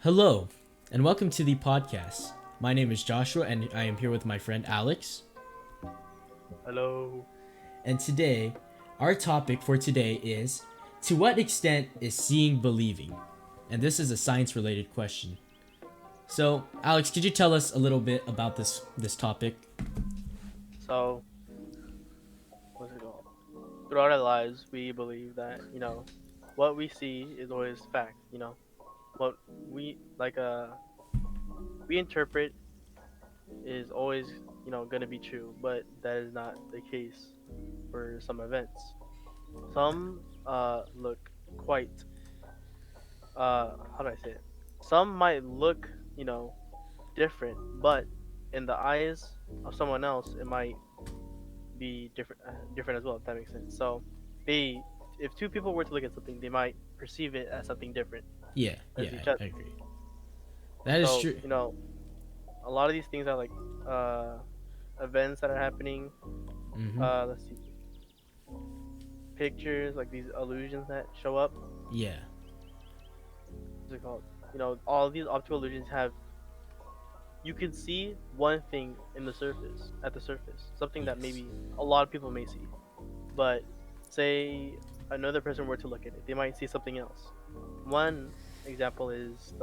Hello, and welcome to the podcast. My name is Joshua, and I am here with my friend Alex. Hello. And today, our topic for today is to what extent is seeing believing? And this is a science related question. So, Alex, could you tell us a little bit about this topic? So, what's it called? Throughout our lives, we believe that what we see is always fact. What we we interpret is always gonna be true, but that is not the case for some events. Some look quite how do I say it? Some might look different, but in the eyes of someone else, it might be different as well. If that makes sense. So they, if two people were to look at something, they might perceive it as something different Yeah, as yeah, each other. I agree. That is So true. a lot of these things are like events that are happening. Mm-hmm. Let's see, pictures like these illusions that show up. Yeah. What's it called? All of these optical illusions have. You can see one thing in the surface, at the surface, something that Yes. maybe a lot of people may see. But say another person were to look at it, they might see something else. One example is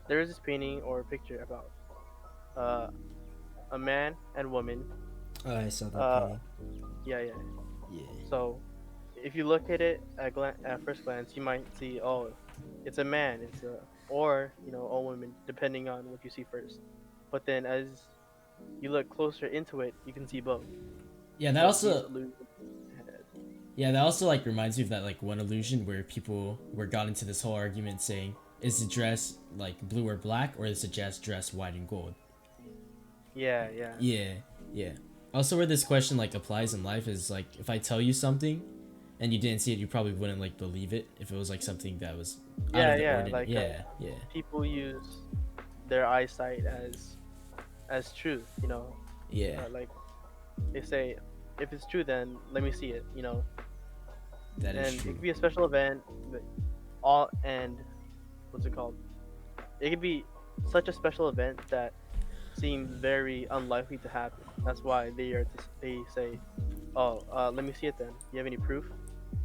there is this painting or picture about uh, a man and woman. Oh, I saw that Uh, painting. yeah, yeah. Yeah. So if you look at it at first glance, you might see, oh, it's a man, it's a or a woman, depending on what you see first. But then as you look closer into it, you can see both. Yeah, that So these also illusions. Yeah, that also like reminds me of that like one illusion where people were got into this whole argument saying, is the dress like blue or black, or is the dress white and gold? Yeah, yeah, Yeah, yeah. Also, where this question like applies in life is like if I tell you something and you didn't see it, you probably wouldn't like believe it if it was like something that was out yeah, of the yeah. ordinary. Like Yeah, yeah, people use their eyesight as truth. yeah. Like they say, if it's true, then let me see it. That is And it true. could be a special event. All and what's it called? It could be such a special event that seems very unlikely to happen. That's why they say, oh, let me see it then. You have any proof?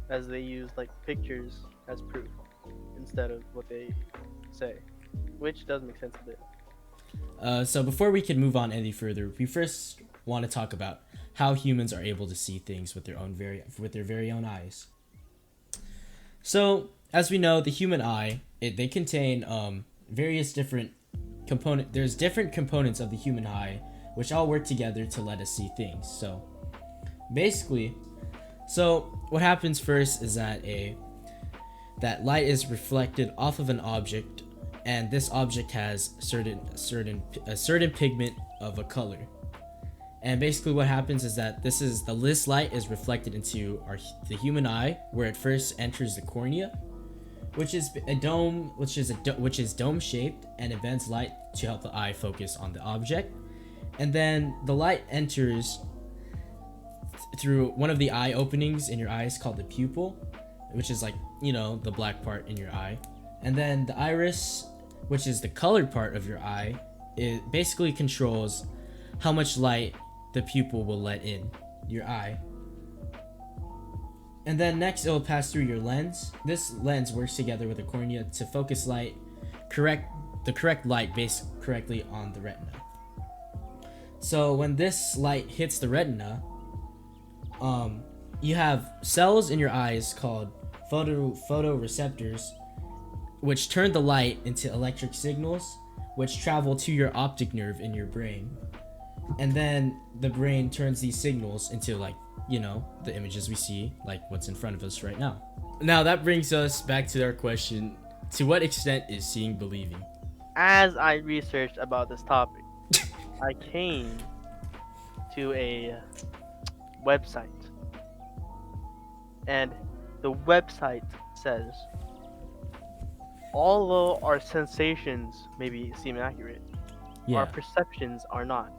As they use like pictures as proof instead of what they say, which does make sense a bit. So before we can move on any further, we first want to talk about how humans are able to see things with their very own eyes. So, as we know, the human eye, they contain various different there's different components of the human eye which all work together to let us see things. So, basically, so what happens first is that light is reflected off of an object, and this object has a certain pigment of a color. And basically, what happens is that this light is reflected into the human eye, where it first enters the cornea, which is dome shaped, and it bends light to help the eye focus on the object. And then the light enters through one of the eye openings in your eyes called the pupil, which is like the black part in your eye. And then the iris, which is the colored part of your eye, it basically controls how much light the pupil will let in your eye. And then next it will pass through your lens. This lens works together with the cornea to focus the correct light based correctly on the retina. So when this light hits the retina, you have cells in your eyes called photoreceptors, which turn the light into electric signals, which travel to your optic nerve in your brain. And then the brain turns these signals into the images we see, like what's in front of us right now. Now that brings us back to our question: to what extent is seeing believing? As I researched about this topic, I came to a website, and the website says, although our sensations maybe seem accurate, our Yeah, perceptions are not.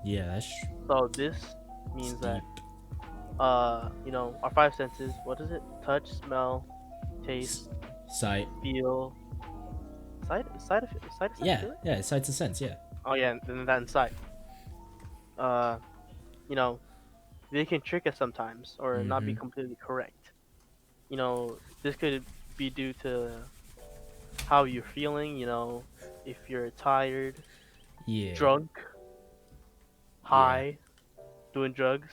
yeah, So this that's means deep. that our five senses, what is it? Touch, smell, S- taste, Sight. feel, sight of sight Yeah, really? yeah, sight to sense. Yeah. Oh yeah, and then that inside. Uh, you know, they can trick us sometimes or not be Mm-hmm. completely correct. This could be due to how you're feeling. If you're tired, Yeah. drunk, Yeah. high, doing drugs,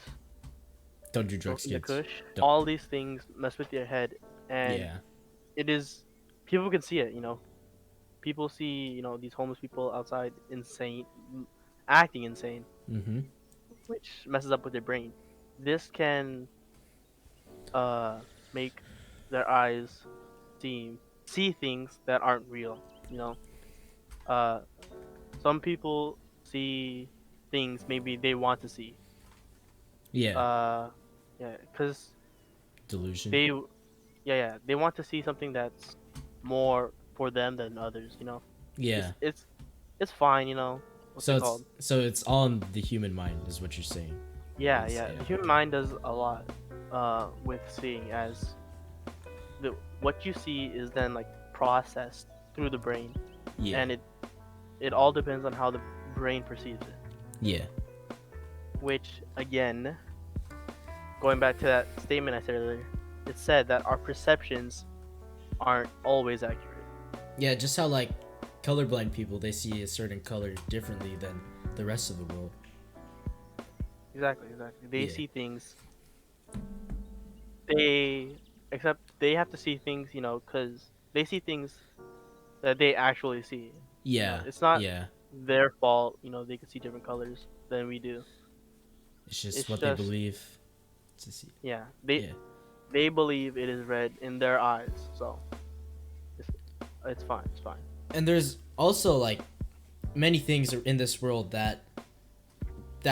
Don't do drugs, smoking the kids. kush. Don't. All these things mess with your head, and Yeah. it is people can see it. People see these homeless people outside insane, acting insane, Mm-hmm. which messes up with their brain. This can uh make their eyes see things that aren't real. You know, uh, some people see things maybe they want to see. Yeah. Uh, yeah, because Delusion. they, yeah, yeah, they want to see something that's more for them than others. Yeah. It's fine. What's So it it's called? so it's all in the human mind, is what you're saying. Yeah, It's yeah. yeah. The human mind does a lot with seeing, as what you see is then like processed through the brain, Yeah. and it all depends on how the brain perceives it. Yeah. Which again, going back to that statement I said earlier, it said that our perceptions aren't always accurate. Yeah. Just how like colorblind people, they see a certain color differently than the rest of the world. Exactly, exactly. They Yeah. see things. They except they have to see things, because they see things that they actually see. Yeah. It's not Yeah. their fault. They can see different colors than we do. It's just It's what they just, believe to see. yeah, they Yeah. they believe it is red in their eyes, so it's it's fine. It's fine. And there's also like many things in this world that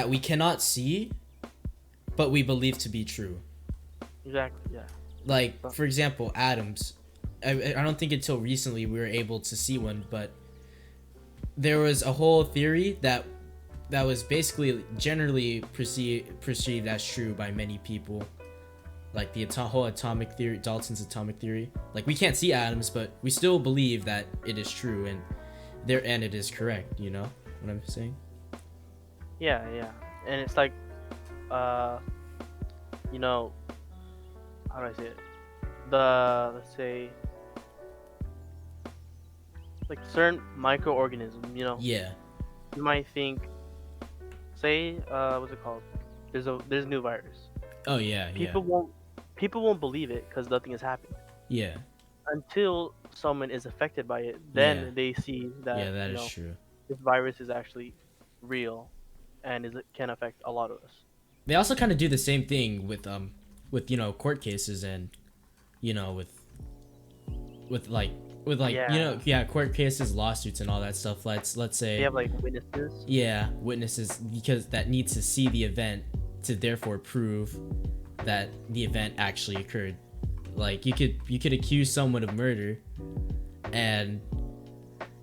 we cannot see, but we believe to be true. Exactly. Yeah. Like So, for example, atoms. I don't think until recently we were able to see one, but there was a whole theory that was basically generally perceived as true by many people, like the whole atomic theory, Dalton's atomic theory. Like we can't see atoms, but we still believe that it is true and it is correct. You know what I'm saying? yeah, yeah, and it's like, uh, you know, how do I say it? Let's say, like certain microorganism. Yeah. You might think, say, what's it called? There's a new virus. Oh yeah. Yeah. People won't believe it because nothing has happened Yeah. until someone is affected by it. Yeah. Then they see Yeah. that That is true. this virus is actually real, and can affect a lot of us. They also kind of do the same thing with court cases and you know with like Yeah, yeah, court cases, lawsuits, and all that stuff. Let's they say have like witnesses. yeah, witnesses because that need to see the event to therefore prove that the event actually occurred. Like you could accuse someone of murder, and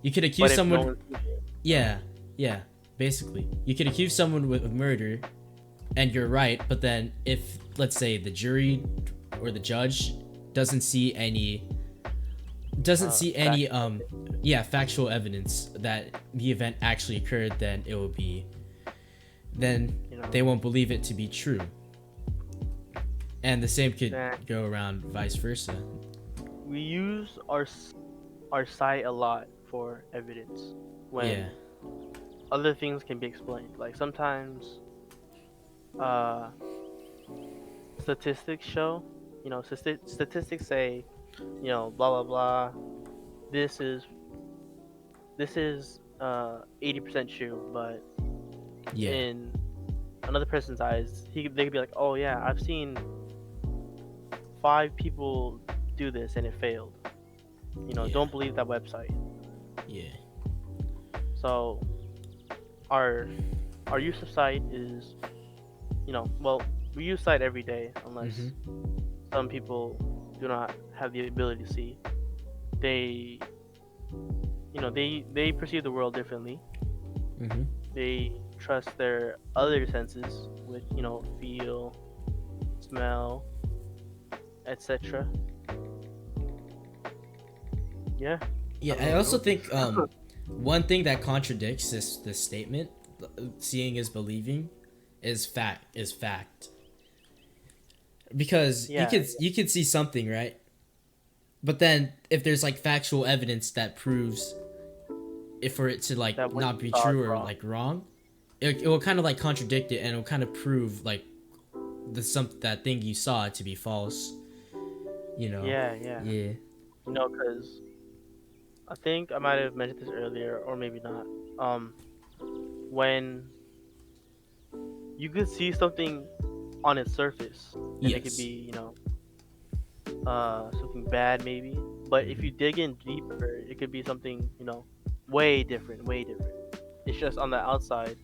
you could accuse But if no someone. one, Yeah, yeah. Basically, you could accuse someone of murder, and you're right. But then, if let's say the jury or the judge doesn't see any fact, yeah, factual evidence that the event actually occurred, then then you know, they won't believe it to be true. And the same could that go around vice versa. we use our sight a lot for evidence when Yeah, other things can be explained. Like sometimes, uh, statistics show, statistics say, blah blah blah. This is 80% true, but yeah, in another person's eyes, they could be like, oh yeah, I've seen 5 people do this and it failed. yeah, Don't believe that website. yeah, So our our use of sight is, well, we use sight every day unless mhm, some people do not have the ability to see. They they perceive the world differently. mhm, They trust their other senses with feel, smell, etc. Yeah, Yeah, I also think one thing that contradicts this statement, seeing is believing, is fact. Because Yeah, you could see something, right? But then if there's like factual evidence that proves if for it to like that what not you be saw is true or wrong. like wrong, it will kind of like contradict it and it will kind of prove like that thing you saw to be false, you know. Yeah, yeah. Yeah. You know, because I think I might have mentioned this earlier, or maybe not. When you could see something on its surface, and it could Yes. be, something bad maybe. But if Mhm. you dig in deeper, it could be something, way different, way different. It's just on the outside,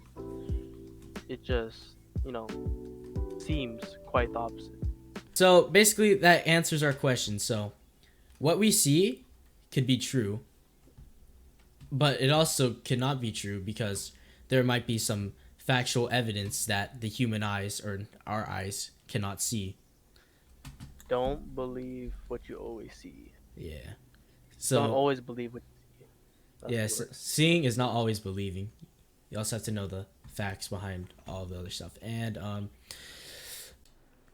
it just, you know, seems quite the opposite. So basically that answers our question. So what we see could be true, but it also cannot be true because there might be some factual evidence that the human eyes or our eyes cannot see. Don't believe what you always see. Yeah. Don't So, always believe what you see. That's the yes, word. seeing is not always believing. You also have to know the facts behind all the other stuff. And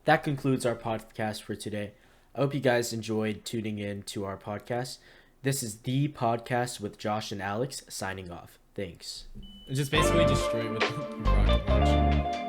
that concludes our podcast for today. I hope you guys enjoyed tuning in to our podcast. This is the podcast with Josh and Alex signing off. Thanks. Just basically destroy it with your rocket launch.